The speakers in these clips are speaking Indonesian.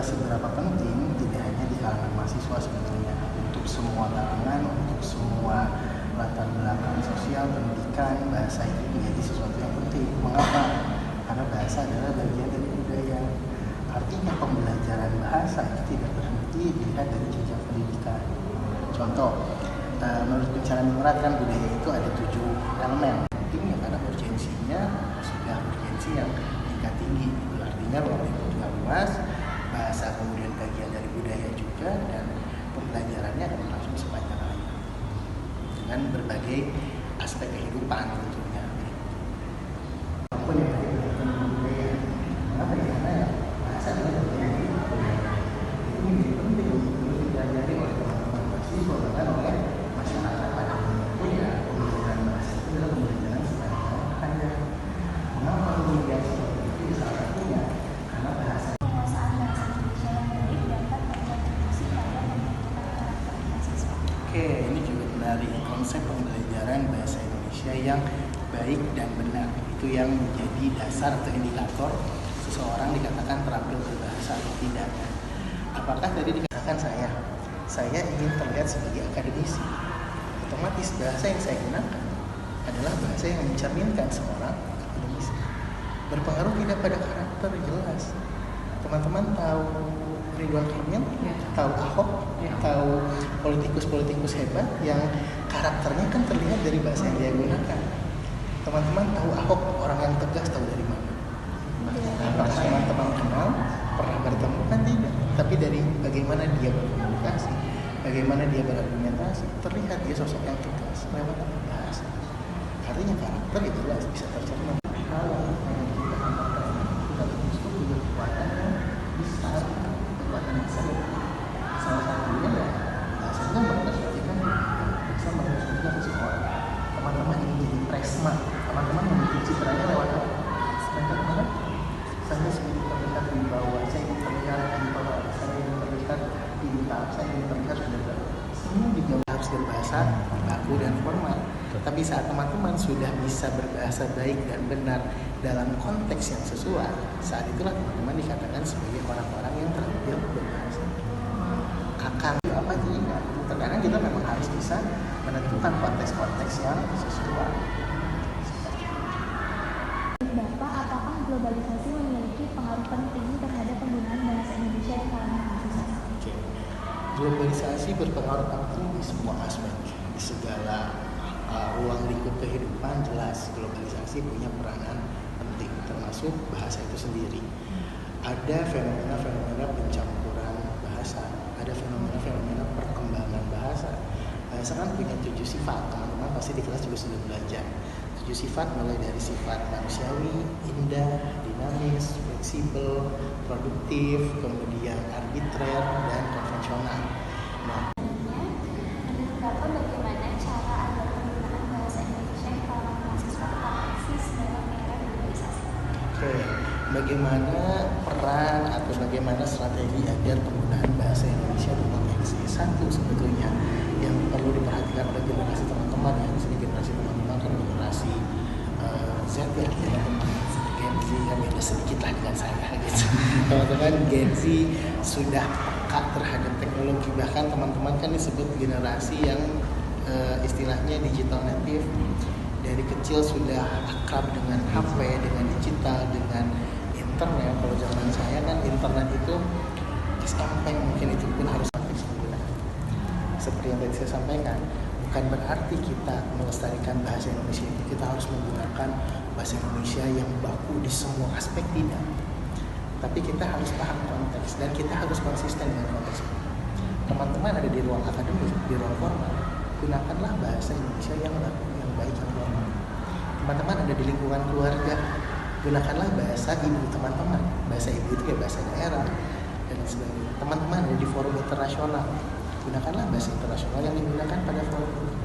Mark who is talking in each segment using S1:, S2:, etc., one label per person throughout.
S1: seberapa penting tidak hanya di kalangan mahasiswa sebetulnya, untuk semua kalangan, untuk semua latar belakang sosial, pendidikan, bahasa itu menjadi sesuatu yang penting. Mengapa? Karena bahasa adalah bagian dari budaya. Artinya pembelajaran bahasa itu tidak berhenti dilihat dari jenjang pendidikan. Contoh, menurut pencarian Murat kan budaya itu ada 7 elemen. Pentingnya karena urgensinya sudah urgensi yang tingkat tinggi. Artinya ruang lingkup juga luas, bahasa kemudian bagian dari budaya juga, dan pembelajarannya akan berlangsung sepanjang hari dengan berbagai aspek kehidupan tentunya. Apapun yang tadi berkaitan dengan budaya, mengapa ya? Karena bahasa adalah bagian dari budaya. Itu menjadi penting untuk dipelajari oleh teman-teman mahasiswa, bahkan oleh masyarakat pada umumnya pun ya. Pembelajaran bahasa itu adalah pembelajaran sepanjang. Mengapa kemudian seperti itu? Salah satunya karena bahasa ini juga menarik, konsep pembelajaran bahasa Indonesia yang baik dan benar. Itu yang menjadi dasar atau indikator seseorang dikatakan terampil berbahasa atau tidak. Apakah tadi dikatakan saya ingin terlihat sebagai akademisi, otomatis bahasa yang saya gunakan adalah bahasa yang mencerminkan seorang akademisi. Berpengaruh tidak pada karakter? Jelas. Teman-teman tahu Ridwan Kamil, tahu Ahok, tahu politikus-politikus hebat yang karakternya kan terlihat dari bahasa yang dia gunakan. Teman-teman tahu Ahok orang yang tegas, tahu dari mana? Apakah teman-teman kenal, pernah bertemu? Kan tidak. Tapi dari bagaimana dia berkomunikasi, bagaimana dia berargumentasi, terlihat dia sosok yang tegas lewat bahasa. Artinya karakter itu jelas bisa tercermin. Kalau kita amalkan dalam diskusi juga kekuatannya bisa salah satunya ya bahasanya merepresentasikan bisa merepresentasikan seseorang. Teman-teman ingin jadi presma, teman-teman memiliki citranya lewat apa? Bagaimana? Saya ingin terlihat di bawah, saya ingin terlihat di bawah, saya ingin terlihat di utara, saya ingin terlihat sudah semua juga harus berbahasa baku dan formal. Tapi saat teman-teman sudah bisa berbahasa baik dan benar dalam konteks yang sesuai, saat itulah teman-teman dikatakan sebagai orang-orang yang terampil berbahasa. Kakak apa tidak? Terkadang kita memang harus bisa menentukan konteks-konteks yang sesuai.
S2: Bapak, apakah globalisasi memiliki pengaruh penting terhadap penggunaan bahasa Indonesia di kalangan mahasiswa?
S1: Globalisasi berpengaruh penting di semua aspek, di segala ruang lingkup kehidupan. Jelas globalisasi punya peranan penting, termasuk bahasa itu sendiri. Ada fenomena-fenomena pencampuran bahasa, ada fenomena-fenomena perkembangan bahasa. Bahasa kan punya 7 sifat, teman-teman pasti di kelas juga sudah belajar. 7 sifat mulai dari sifat manusiawi, indah, dinamis, fleksibel, produktif, kemudian arbitrer, dan konvensional. Nah,
S2: Bapak, bagaimana cara agar penggunaan bahasa Indonesia di kalangan mahasiswa tetap eksis dalam era globalisasi?
S1: Bagaimana peran atau bagaimana strategi agar penggunaan bahasa Indonesia tetap eksis? Satu sebetulnya yang perlu diperhatikan oleh generasi teman-teman ya, di sini generasi teman-teman kan generasi Z ya, teman-teman Gen Z ya, beda sedikit lah dengan saya gitu. Teman-teman Gen Z sudah peka terhadap teknologi, bahkan teman-teman kan disebut generasi yang istilahnya digital native. Dari kecil sudah akrab dengan HP, dengan digital, dengan internet. Kalau zaman saya kan internet itu SMP mungkin itu pun harus menggunakan. Seperti yang tadi saya sampaikan, bukan berarti kita melestarikan bahasa Indonesia itu kita harus menggunakan bahasa Indonesia yang baku di semua aspek, tidak. Tapi kita harus paham konteks dan kita harus konsisten dengan konteks. Teman-teman ada di ruang akademik, di ruang formal, gunakanlah bahasa Indonesia yang baku, yang baik, yang formal. Teman-teman ada di lingkungan keluarga, gunakanlah bahasa ibu teman-teman. Bahasa ibu itu ya bahasa daerah dan sebagainya. Teman-teman ada di forum internasional, gunakanlah bahasa internasional yang digunakan pada forum itu.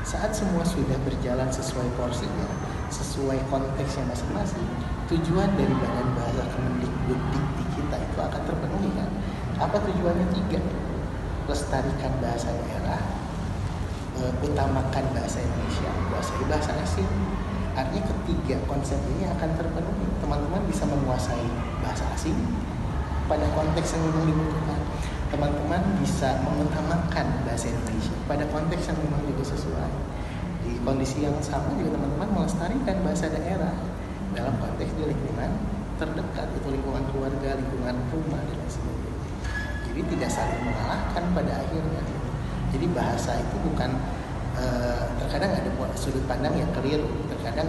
S1: Saat semua sudah berjalan sesuai porsinya, sesuai konteksnya masing-masing, tujuan dari Badan Bahasa Kemendikbud kita itu akan terpenuhi kan? Apa tujuannya? 3. Lestarikan bahasa daerah, utamakan bahasa Indonesia, kuasai bahasa asing. Artinya ketiga konsep ini akan terpenuhi. Teman-teman bisa menguasai bahasa asing, pada konteks yang memang dibutuhkan. Teman-teman bisa mengutamakan bahasa Indonesia pada konteks yang memang juga sesuai. Di kondisi yang sama juga teman-teman melestarikan bahasa daerah dalam konteks di lingkungan terdekat, itu lingkungan keluarga, lingkungan rumah dan lain sebagainya. Jadi tidak saling mengalahkan pada akhirnya. Jadi bahasa itu bukan terkadang ada sudut pandang yang keliru, terkadang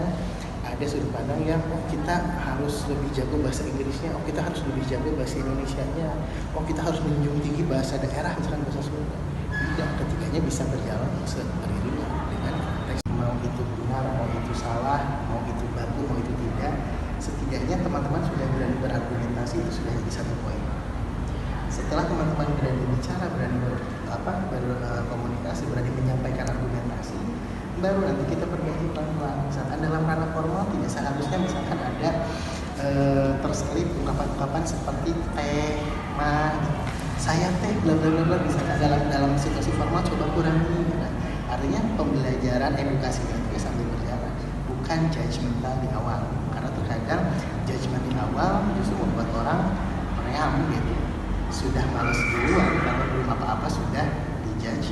S1: ada sudut pandang yang kita harus lebih jago bahasa Inggrisnya, kita harus lebih jago bahasa Indonesianya, kita harus menjunjung tinggi bahasa daerah, misalkan bahasa Sunda. Tidak, ketiganya bisa berjalan seiringan dengan konteks. Mau itu benar, mau itu salah, mau itu bagus, mau itu tidak, setidaknya teman-teman sudah berani berargumentasi, itu sudah jadi satu poin. Setelah teman-teman berani bicara, berani berkomunikasi, berani menyampaikan argumentasi, baru nanti kita perbaiki pelan-pelan. Misalkan dalam ranah formal tidak seharusnya misalkan ada terselip ungkapan-ungkapan seperti teh, ma, saya teh, bla bla bla, misalkan dalam situasi formal coba kurangi. Nah, artinya pembelajaran edukasinya itu sambil berjalan, bukan judgmental di awal. Karena terkadang judgment di awal justru membuat orang meream gitu. Sudah malas duluan karena belum apa-apa sudah dijudge.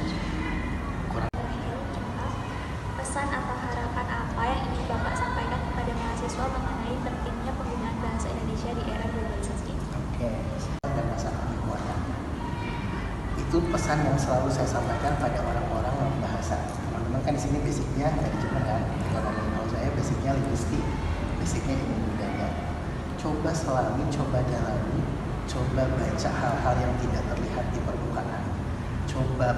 S2: Pesan atau harapan apa yang ingin Bapak sampaikan kepada mahasiswa mengenai pentingnya penggunaan bahasa Indonesia di era globalisasi?
S1: Oke, dan masalah lingkungan. Itu pesan yang selalu saya sampaikan pada orang-orang yang bahasa. Teman-teman kan di sini basicnya dari Jepang kan. Kalau saya basicnya linguistik, basicnya ilmu budaya. Coba selami, coba dalami, coba baca hal-hal yang tidak terlihat di permukaan. Coba